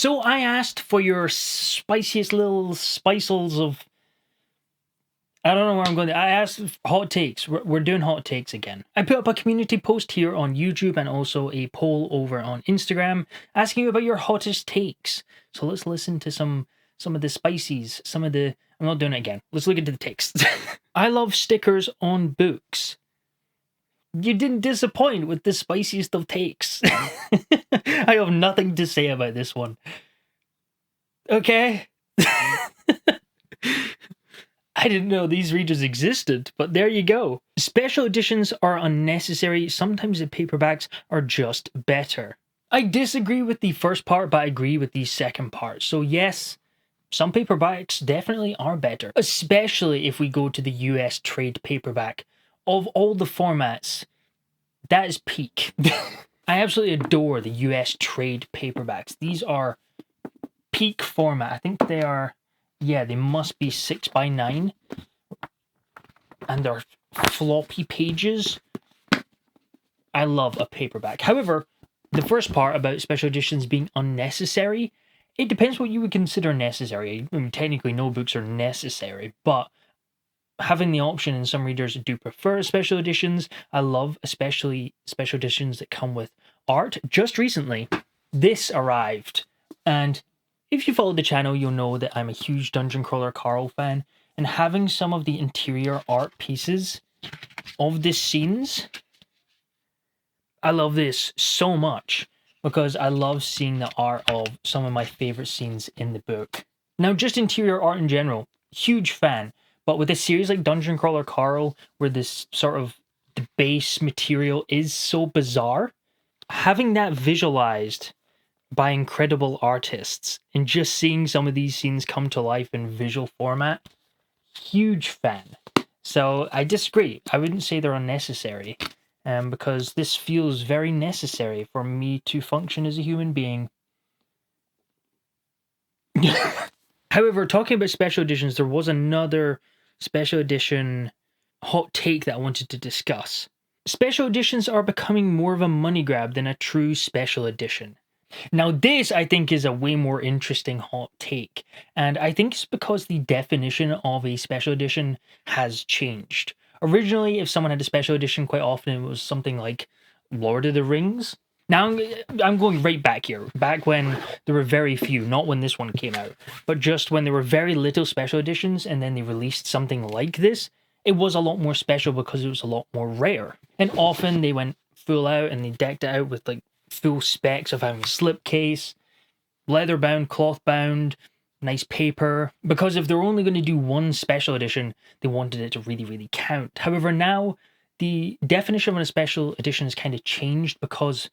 So I asked for your spiciest little spicels of... I don't know where I'm going. I asked hot takes. We're doing hot takes again. I put up a community post here on YouTube and also a poll over on Instagram asking you about your hottest takes. So let's listen to some of the spices, some of the... I'm not doing it again. Let's look into the text. I love stickers on books. You didn't disappoint with the spiciest of takes. I have nothing to say about this one. Okay? I didn't know these readers existed, but there you go. Special editions are unnecessary. Sometimes the paperbacks are just better. I disagree with the first part, but I agree with the second part. So yes, some paperbacks definitely are better, especially if we go to the US trade paperback. Of all the formats, that is peak. I absolutely adore the US trade paperbacks. These are peak format. I think they are... Yeah, they must be 6x9, and they're floppy pages. I love a paperback. However, the first part about special editions being unnecessary, it depends what you would consider necessary. I mean, technically, no books are necessary, but having the option, and some readers do prefer special editions. I love especially special editions that come with art. Just recently, this arrived, and if you follow the channel, you'll know that I'm a huge Dungeon Crawler Carl fan, and having some of the interior art pieces of the scenes, I love this so much because I love seeing the art of some of my favorite scenes in the book. Now, just interior art in general, huge fan, but with a series like Dungeon Crawler Carl, where this sort of the base material is so bizarre, having that visualized by incredible artists and just seeing some of these scenes come to life in visual format, huge fan. So I disagree. I wouldn't say they're unnecessary, because this feels very necessary for me to function as a human being. However, talking about special editions, there was another special edition hot take that I wanted to discuss. Special editions are becoming more of a money grab than a true special edition. Now this, I think, is a way more interesting hot take, and I think it's because the definition of a special edition has changed. Originally, if someone had a special edition, quite often it was something like Lord of the Rings. Now I'm going right back here, back when there were very few, not when this one came out, but just when there were very little special editions and then they released something like this, it was a lot more special because it was a lot more rare. And often they went full out and they decked it out with like full specs of having a slipcase, leather bound, cloth bound, nice paper, because if they're only going to do one special edition, they wanted it to really, really count. However, now the definition of a special edition has kind of changed because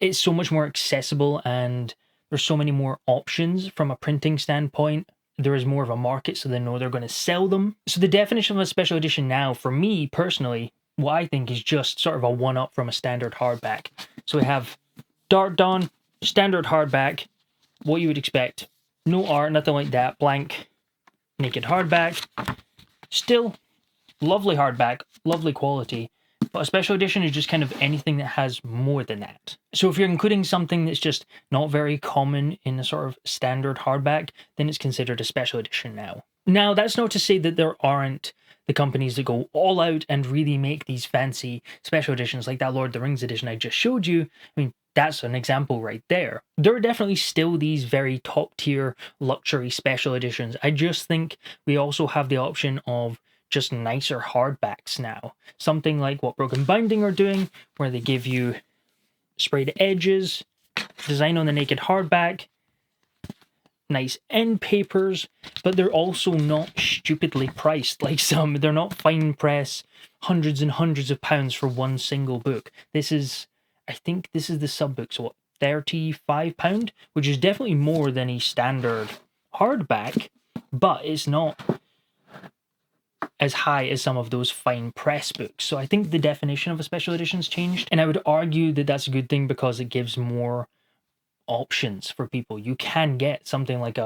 it's so much more accessible and there's so many more options from a printing standpoint. There is more of a market, so they know they're going to sell them. So the definition of a special edition now, for me personally, what I think is just sort of a one-up from a standard hardback. So we have Dark Dawn, standard hardback, what you would expect. No art, nothing like that, blank, naked hardback. Still, lovely hardback, lovely quality, but a special edition is just kind of anything that has more than that. So if you're including something that's just not very common in a sort of standard hardback, then it's considered a special edition now. Now, that's not to say that there aren't the companies that go all out and really make these fancy special editions like that Lord of the Rings edition I just showed you. I mean, that's an example right there. There are definitely still these very top tier luxury special editions. I just think we also have the option of just nicer hardbacks now. Something like what Broken Binding are doing, where they give you sprayed edges, design on the naked hardback, nice end papers, but they're also not stupidly priced like some. They're not fine press, hundreds and hundreds of pounds for one single book. This is, I think this is the sub book, so what, £35, which is definitely more than a standard hardback, but it's not as high as some of those fine press books. So I think the definition of a special edition's changed, and I would argue that that's a good thing because it gives more options for people. You can get something like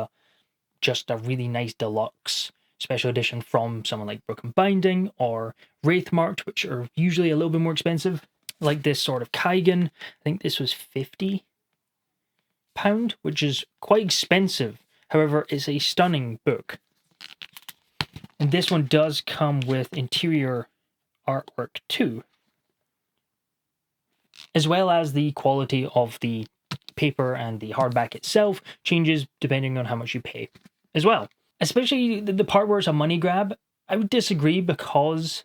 just a really nice deluxe special edition from someone like Broken Binding or Wraithmarked, which are usually a little bit more expensive, like this sort of Kaigan. I think this was £50 £8, which is quite expensive. However, it's a stunning book. And this one does come with interior artwork too, as well as the quality of the paper, and the hardback itself changes depending on how much you pay as well. Especially the part where it's a money grab, I would disagree, because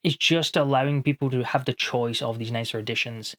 it's just allowing people to have the choice of these nicer editions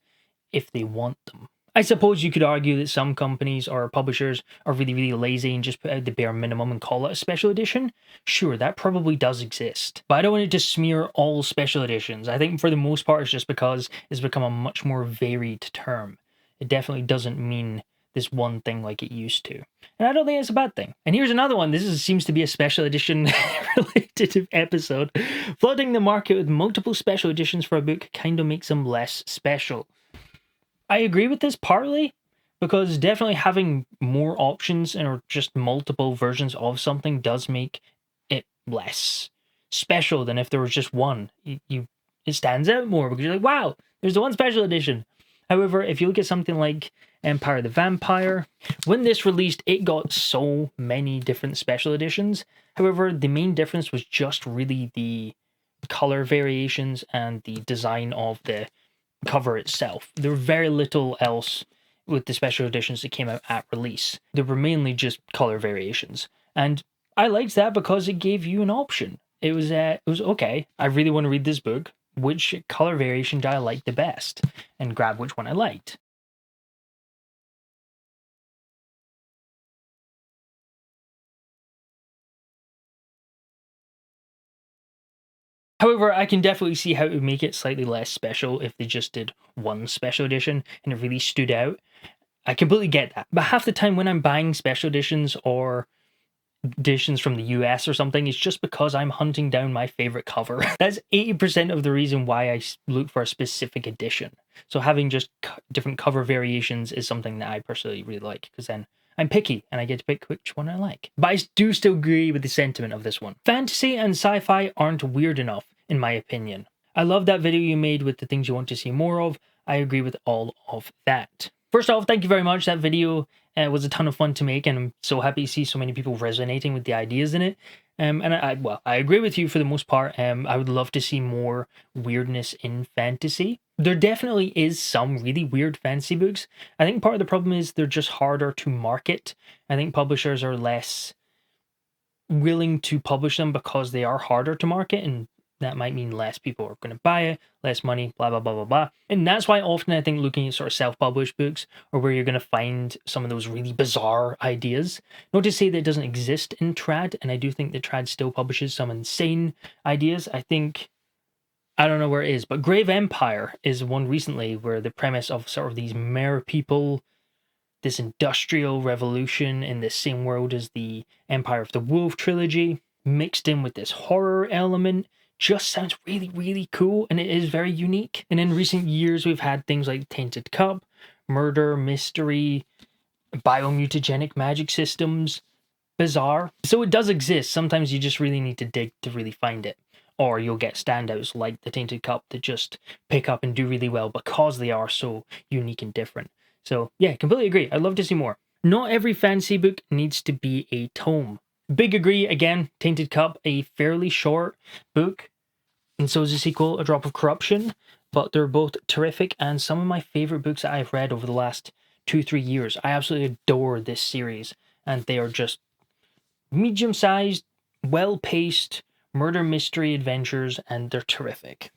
if they want them. I suppose you could argue that some companies or publishers are really, really lazy and just put out the bare minimum and call it a special edition. Sure, that probably does exist. But I don't want it to smear all special editions. I think for the most part it's just because it's become a much more varied term. It definitely doesn't mean this one thing like it used to. And I don't think it's a bad thing. And here's another one. Seems to be a special edition related episode. Flooding the market with multiple special editions for a book kind of makes them less special. I agree with this partly, because definitely having more options or just multiple versions of something does make it less special than if there was just one. It stands out more because you're like, wow, there's the one special edition. However, if you look at something like Empire the Vampire, when this released, it got so many different special editions. However, the main difference was just really the color variations and the design of the cover itself. There was very little else with the special editions that came out at release. They were mainly just color variations. And I liked that because it gave you an option. It was okay, I really want to read this book. Which color variation do I like the best? And grab which one I liked. However, I can definitely see how it would make it slightly less special if they just did one special edition and it really stood out. I completely get that. But half the time when I'm buying special editions or editions from the US or something, it's just because I'm hunting down my favorite cover. That's 80% of the reason why I look for a specific edition. So having just different cover variations is something that I personally really like, because then I'm picky and I get to pick which one I like. But I do still agree with the sentiment of this one. Fantasy and sci-fi aren't weird enough, in my opinion. I love that video you made with the things you want to see more of. I agree with all of that. First off, thank you very much. That video was a ton of fun to make, and I'm so happy to see so many people resonating with the ideas in it. And I agree with you for the most part. I would love to see more weirdness in fantasy. There definitely is some really weird fantasy books. I think part of the problem is they're just harder to market. I think publishers are less willing to publish them because they are harder to market, and that might mean less people are going to buy it, less money, blah, blah, blah, blah, blah. And that's why often I think looking at sort of self-published books are where you're going to find some of those really bizarre ideas. Not to say that it doesn't exist in trad, and I do think that trad still publishes some insane ideas. I don't know where it is, but Grave Empire is one recently where the premise of sort of these mer people, this industrial revolution in the same world as the Empire of the Wolf trilogy, mixed in with this horror element, just sounds really, really cool, and it is very unique. And in recent years, we've had things like Tainted Cup, murder, mystery, biomutagenic magic systems, bizarre. So it does exist. Sometimes you just really need to dig to really find it. Or you'll get standouts like the Tainted Cup that just pick up and do really well because they are so unique and different. So yeah, completely agree. I'd love to see more. Not every fantasy book needs to be a tome. Big agree, again, Tainted Cup, a fairly short book, and so is the sequel, A Drop of Corruption, but they're both terrific and some of my favorite books that I've read over the last 2-3 years. I absolutely adore this series, and they are just medium-sized, well-paced murder mystery adventures, and they're terrific.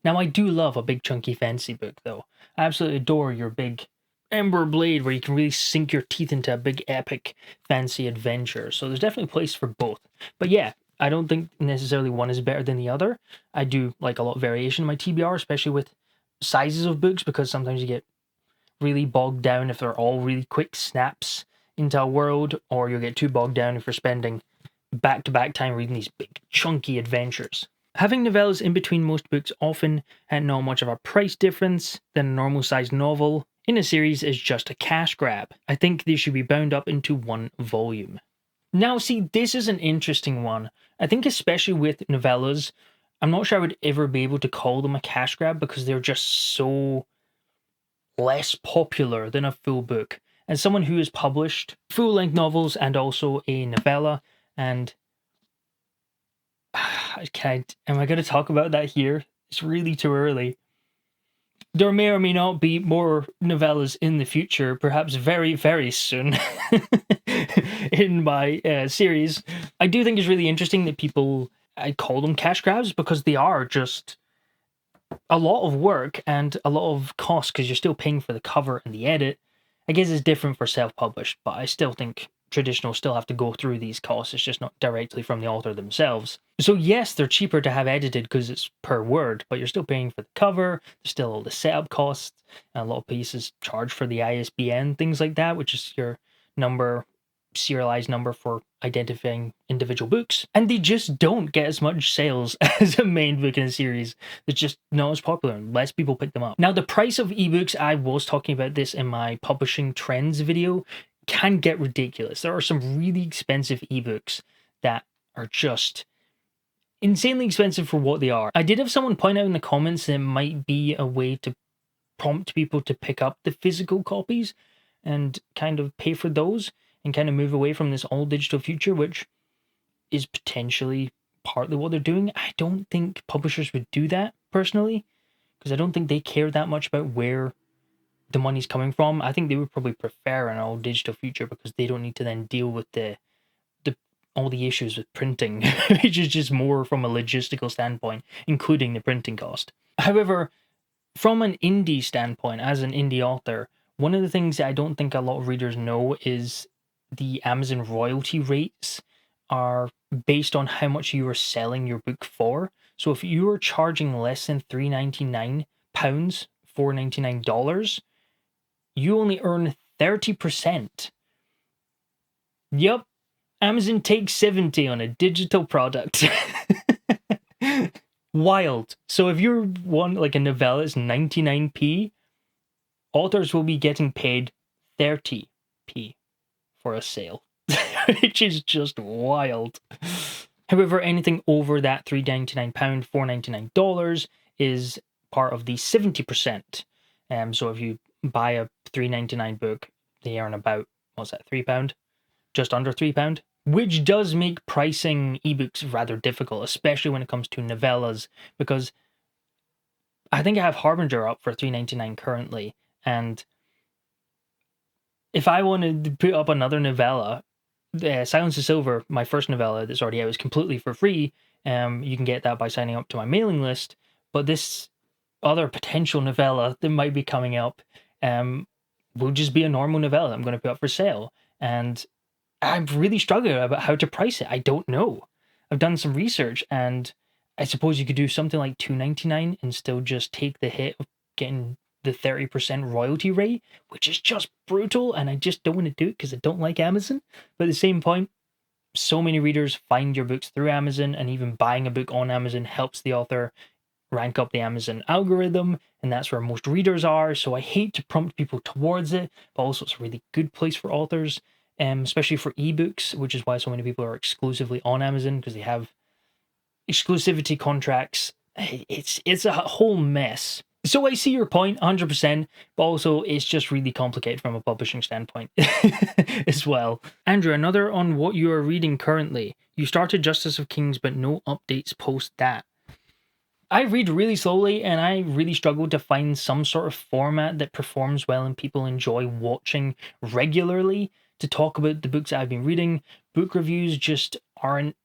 Now, I do love a big chunky fantasy book, though. I absolutely adore your big Ember Blade, where you can really sink your teeth into a big epic fantasy adventure. So there's definitely a place for both. But yeah, I don't think necessarily one is better than the other. I do like a lot of variation in my TBR, especially with sizes of books, because sometimes you get really bogged down if they're all really quick snaps into a world, or you'll get too bogged down if you're spending back-to-back time reading these big chunky adventures. Having novellas in between most books often had not much of a price difference than a normal sized novel in a series is just a cash grab. I think they should be bound up into one volume. Now see, this is an interesting one. I think especially with novellas, I'm not sure I would ever be able to call them a cash grab because they're just so less popular than a full book. as someone who has published full-length novels and also a novella, and am I going to talk about that here? It's really too early. There may or may not be more novellas in the future, perhaps very, very soon, in my series. I do think it's really interesting that people, I call them cash grabs, because they are just a lot of work and a lot of cost, because you're still paying for the cover and the edit. I guess it's different for self-published, but I still think traditional still have to go through these costs. It's just not directly from the author themselves. So yes, they're cheaper to have edited because it's per word, but you're still paying for the cover. There's still all the setup costs, and a lot of pieces charge for the ISBN, things like that, which is your number, serialized number for identifying individual books. And they just don't get as much sales as a main book in a series. It's just not as popular and less people pick them up. Now, the price of ebooks, I was talking about this in my publishing trends video, can get ridiculous. There are some really expensive ebooks that are just insanely expensive for what they are. I did have someone point out in the comments that it might be a way to prompt people to pick up the physical copies and kind of pay for those and kind of move away from this all digital future, which is potentially partly what they're doing. I don't think publishers would do that personally, because I don't think they care that much about where the money's coming from. I think they would probably prefer an all digital future because they don't need to then deal with the all the issues with printing, which is just more from a logistical standpoint, including the printing cost. However, from an indie standpoint, as an indie author, one of the things that I don't think a lot of readers know is the Amazon royalty rates are based on how much you are selling your book for. So if you are charging less than £3.99, $4.99, you only earn 30%. Yep, Amazon takes 70 on a digital product. Wild. So if you're one, like a novella is 99p, authors will be getting paid 30p for a sale, which is just wild. However, anything over that £3.99, $4.99 is part of the 70%. So if you buy a £3.99 book, they earn about, what's that, £3? Just under £3, which does make pricing ebooks rather difficult, especially when it comes to novellas, because I think I have Harbinger up for $3.99 currently, and if I wanted to put up another novella, Silence of Silver, my first novella that's already out, is completely for free. You can get that by signing up to my mailing list, but this other potential novella that might be coming up will just be a normal novella I'm going to put up for sale, and I'm really struggling about how to price it. I don't know. I've done some research, and I suppose you could do something like $2.99 and still just take the hit of getting the 30% royalty rate, which is just brutal, and I just don't want to do it because I don't like Amazon. But at the same point, so many readers find your books through Amazon, and even buying a book on Amazon helps the author rank up the Amazon algorithm, and that's where most readers are. So I hate to prompt people towards it, but also it's a really good place for authors. Especially for ebooks, which is why so many people are exclusively on Amazon, because they have exclusivity contracts. It's a whole mess. So I see your point 100%, but also it's just really complicated from a publishing standpoint as well. Andrew, another on what you are reading currently. You started Justice of Kings, but no updates post that. I read really slowly, and I really struggle to find some sort of format that performs well and people enjoy watching regularly to talk about the books that I've been reading. Book reviews just aren't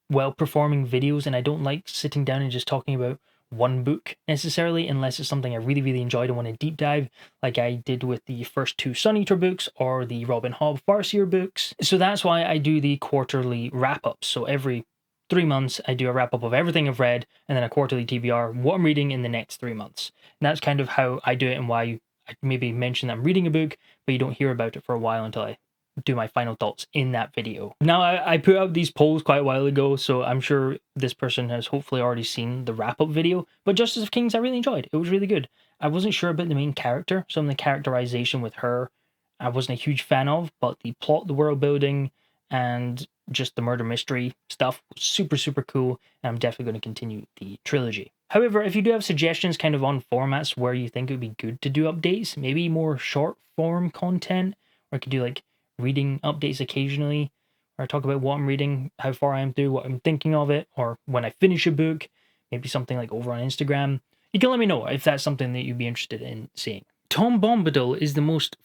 well-performing videos, and I don't like sitting down and just talking about one book necessarily, unless it's something I really, really enjoyed and want to deep dive, like I did with the first two Sun Eater books or the Robin Hobb Farseer books. So that's why I do the quarterly wrap-ups. So every 3 months, I do a wrap-up of everything I've read, and then a quarterly TBR, what I'm reading in the next 3 months. And that's kind of how I do it, and why I maybe mention that I'm reading a book, but you don't hear about it for a while until I do my final thoughts in that video. Now, I put out these polls quite a while ago, so I'm sure this person has hopefully already seen the wrap-up video, but Justice of Kings I really enjoyed. It was really good. I wasn't sure about the main character. Some of the characterization with her I wasn't a huge fan of, but the plot, the world building, and just the murder mystery stuff was super, super cool, and I'm definitely going to continue the trilogy. However, if you do have suggestions kind of on formats where you think it would be good to do updates, maybe more short form content, or I could do like reading updates occasionally, or talk about what I'm reading, how far I am through, what I'm thinking of it, or when I finish a book, maybe something like over on Instagram. You can let me know if that's something that you'd be interested in seeing. Tom Bombadil is the most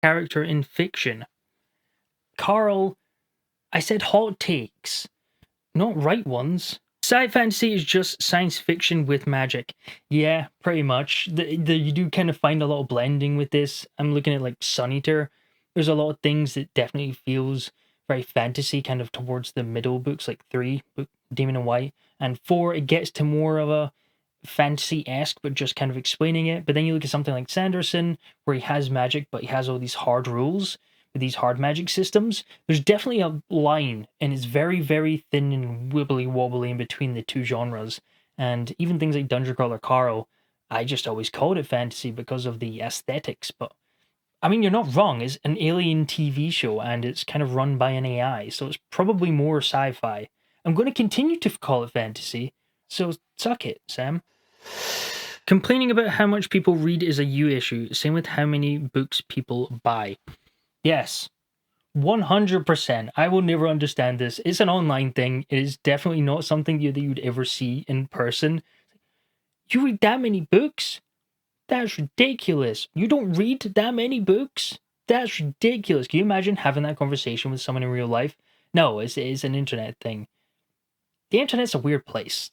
character in fiction. Carl, I said hot takes, not right ones. SciFantasy is just science fiction with magic. Yeah, pretty much. You do kind of find a lot of blending with this. I'm looking at like Sun Eater. There's a lot of things that definitely feels very fantasy, kind of towards the middle books, like 3, book Demon and White, and 4, it gets to more of a fantasy-esque, but just kind of explaining it. But then you look at something like Sanderson, where he has magic, but he has all these hard rules with these hard magic systems. There's definitely a line, and it's very, very thin and wibbly wobbly in between the two genres. And even things like Dungeon Crawler Carl, I just always called it fantasy because of the aesthetics. But I mean, you're not wrong. It's an alien TV show, and it's kind of run by an AI, so it's probably more sci-fi. I'm going to continue to call it fantasy, so suck it, Sam. Complaining about how much people read is a you issue. Same with how many books people buy. Yes, 100%. I will never understand this. It's an online thing. It is definitely not something that you'd ever see in person. You read that many books? That's ridiculous. You don't read that many books? That's ridiculous. Can you imagine having that conversation with someone in real life? No, it's an internet thing. The internet's a weird place.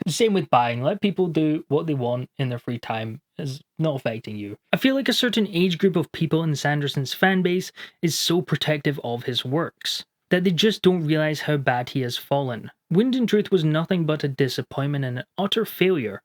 Same with buying. Let people do what they want in their free time. It's not affecting you. I feel like a certain age group of people in Sanderson's fanbase is so protective of his works that they just don't realize how bad he has fallen. Wind and Truth was nothing but a disappointment and an utter failure,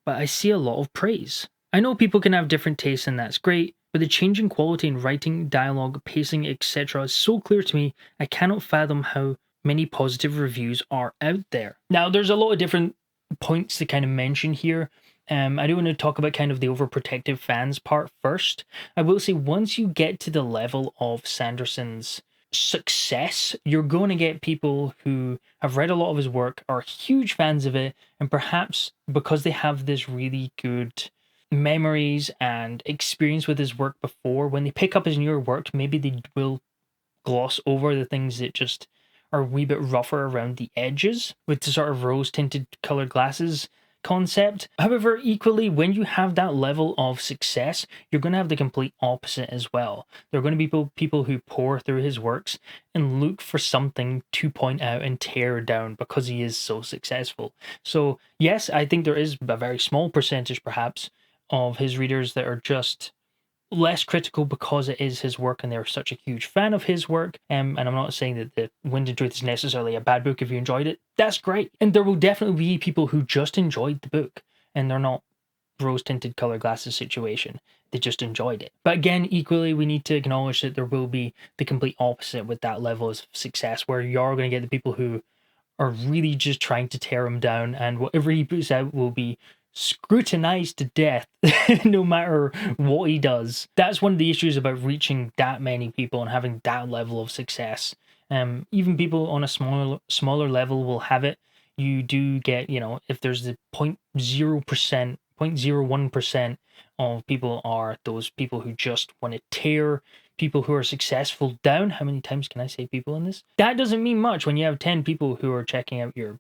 but I see a lot of praise. I know people can have different tastes and that's great, but the change in quality in writing, dialogue, pacing, etc. is so clear to me, I cannot fathom how many positive reviews are out there. Now, there's a lot of different points to kind of mention here. I do want to talk about kind of the overprotective fans part first. I will say once you get to the level of Sanderson's success, you're going to get people who have read a lot of his work, are huge fans of it, and perhaps because they have this really good memories and experience with his work before, when they pick up his newer work, maybe they will gloss over the things that just are a wee bit rougher around the edges with the sort of rose-tinted colored glasses concept. However, equally, when you have that level of success, you're going to have the complete opposite as well. There are going to be people who pour through his works and look for something to point out and tear down because he is so successful. So yes, I think there is a very small percentage perhaps of his readers that are just less critical because it is his work and they're such a huge fan of his work. And I'm not saying that the Wind and Truth is necessarily a bad book if you enjoyed it. That's great. And there will definitely be people who just enjoyed the book and they're not rose-tinted color glasses situation. They just enjoyed it. But again, equally, we need to acknowledge that there will be the complete opposite with that level of success where you are going to get the people who are really just trying to tear him down, and whatever he puts out will be scrutinized to death no matter what he does. That's one of the issues about reaching that many people and having that level of success. Even people on a smaller level will have it. You do get, if there's the 0.01% of people are those people who just want to tear people who are successful down. How many times can I say people in this? That doesn't mean much when you have 10 people who are checking out your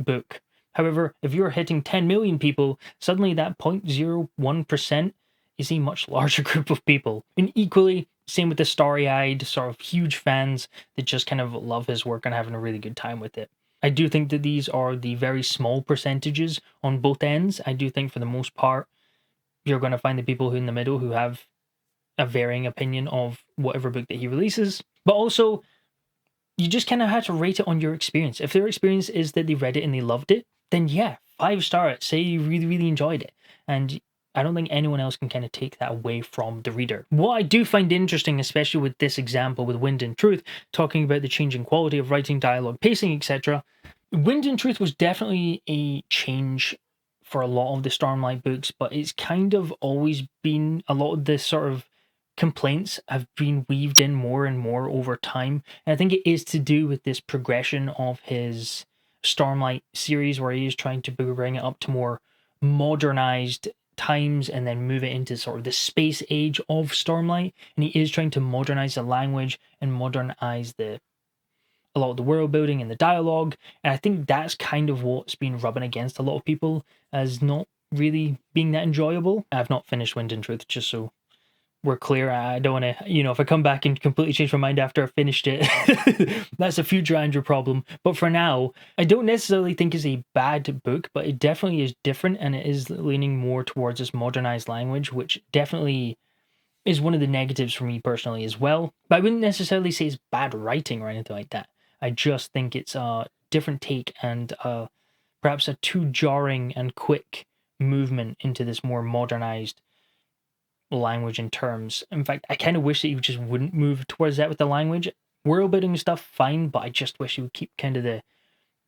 book. However, if you're hitting 10 million people, suddenly that 0.01% is a much larger group of people. And equally, same with the starry-eyed, sort of huge fans that just kind of love his work and having a really good time with it. I do think that these are the very small percentages on both ends. I do think for the most part, you're going to find the people who in the middle who have a varying opinion of whatever book that he releases. But also, you just kind of have to rate it on your experience. If their experience is that they read it and they loved it, then yeah, 5-star it. Say you really, really enjoyed it. And I don't think anyone else can kind of take that away from the reader. What I do find interesting, especially with this example with Wind and Truth, talking about the changing quality of writing, dialogue, pacing, etc. Wind and Truth was definitely a change for a lot of the Stormlight books, but it's kind of always been a lot of this sort of complaints have been weaved in more and more over time. And I think it is to do with this progression of his Stormlight series, where he is trying to bring it up to more modernized times and then move it into sort of the space age of Stormlight. And he is trying to modernize the language and modernize a lot of the world building and the dialogue. And I think that's kind of what's been rubbing against a lot of people as not really being that enjoyable. I've not finished Wind and Truth, just so we're clear. I don't want to, if I come back and completely change my mind after I've finished it, that's a future Andrew problem. But for now, I don't necessarily think it's a bad book, but it definitely is different, and it is leaning more towards this modernized language, which definitely is one of the negatives for me personally as well. But I wouldn't necessarily say it's bad writing or anything like that. I just think it's a different take and perhaps a too jarring and quick movement into this more modernized language and terms. In fact, I kind of wish that you just wouldn't move towards that with the language. World building stuff, fine, but I just wish you would keep kind of the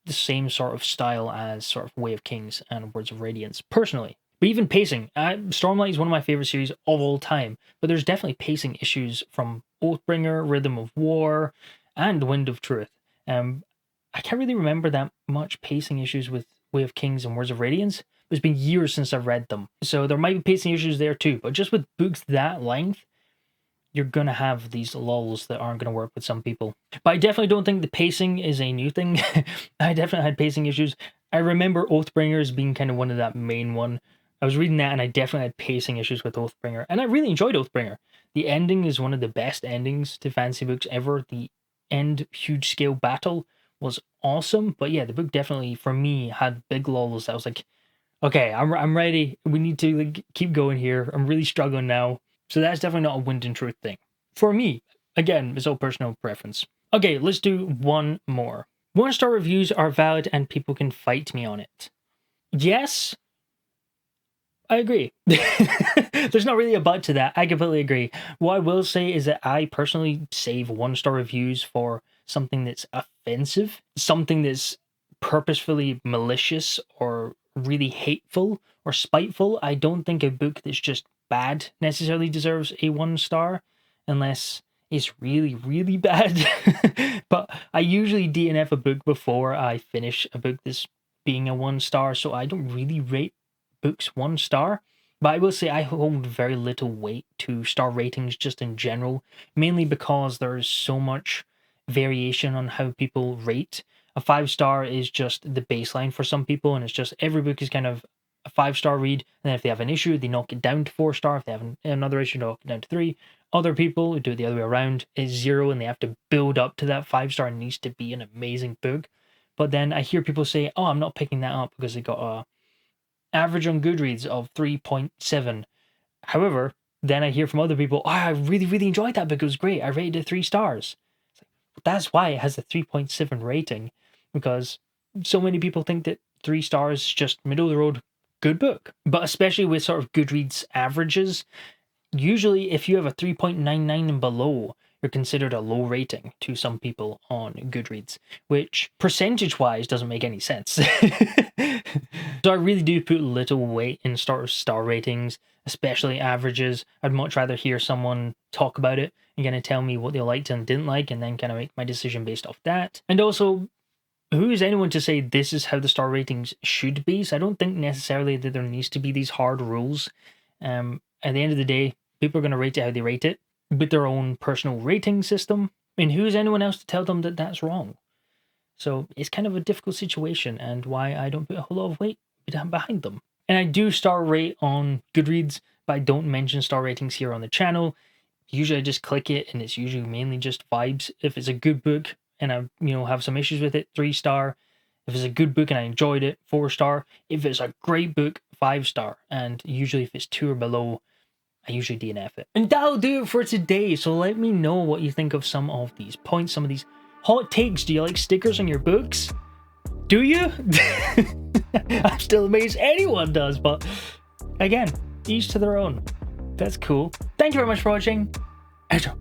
same sort of style as sort of Way of Kings and Words of Radiance, personally. But even pacing, Stormlight is one of my favorite series of all time, but there's definitely pacing issues from Oathbringer, Rhythm of War, and Wind of Truth. I can't really remember that much pacing issues with Way of Kings and Words of Radiance. It's been years since I've read them, so there might be pacing issues there too. But just with books that length, you're going to have these lulls that aren't going to work with some people. But I definitely don't think the pacing is a new thing. I definitely had pacing issues. I remember Oathbringer as being kind of one of that main one. I was reading that and I definitely had pacing issues with Oathbringer. And I really enjoyed Oathbringer. The ending is one of the best endings to fantasy books ever. The end huge scale battle was awesome. But yeah, the book definitely, for me, had big lulls. I was like, okay, I'm ready. We need to keep going here. I'm really struggling now. So that's definitely not a Wind and Truth thing. For me, again, it's all personal preference. Okay, let's do one more. 1-star reviews are valid and people can fight me on it. Yes, I agree. There's not really a but to that. I completely agree. What I will say is that I personally save 1-star reviews for something that's offensive, something that's purposefully malicious or really hateful or spiteful. I don't think a book that's just bad necessarily deserves a 1-star unless it's really, really bad. But I usually DNF a book before I finish a book that's being a 1-star, so I don't really rate books 1-star. But I will say I hold very little weight to star ratings just in general, mainly because there's so much variation on how people rate. A 5-star is just the baseline for some people, and it's just every book is kind of a 5-star read, and then if they have an issue, they knock it down to 4-star. If they have another issue, knock it down to 3. Other people who do it the other way around is 0, and they have to build up to that 5-star, and it needs to be an amazing book. But then I hear people say, oh, I'm not picking that up because they got a average on Goodreads of 3.7. However, then I hear from other people, oh, I really, really enjoyed that book. It was great. I rated it 3 stars. It's like, that's why it has a 3.7 rating, because so many people think that 3 stars is just middle of the road good book. But especially with sort of Goodreads averages, usually if you have a 3.99 and below, you're considered a low rating to some people on Goodreads, which percentage-wise doesn't make any sense. So I really do put little weight in star ratings, especially averages. I'd much rather hear someone talk about it and kind of tell me what they liked and didn't like, and then kind of make my decision based off that. And also, who is anyone to say this is how the star ratings should be? So I don't think necessarily that there needs to be these hard rules. At the end of the day, people are going to rate it how they rate it, with their own personal rating system. And who is anyone else to tell them that that's wrong? So it's kind of a difficult situation, and why I don't put a whole lot of weight behind them. And I do star rate on Goodreads, but I don't mention star ratings here on the channel. Usually I just click it, and it's usually mainly just vibes. If it's a good book and I have some issues with it, 3-star. If it's a good book and I enjoyed it, 4-star. If it's a great book, 5-star. And usually if it's 2 or below, I usually DNF it. And that'll do it for today. So let me know what you think of some of these points, some of these hot takes. Do you like stickers on your books? Do you? I'm still amazed anyone does, but again, each to their own. That's cool. Thank you very much for watching. Outro.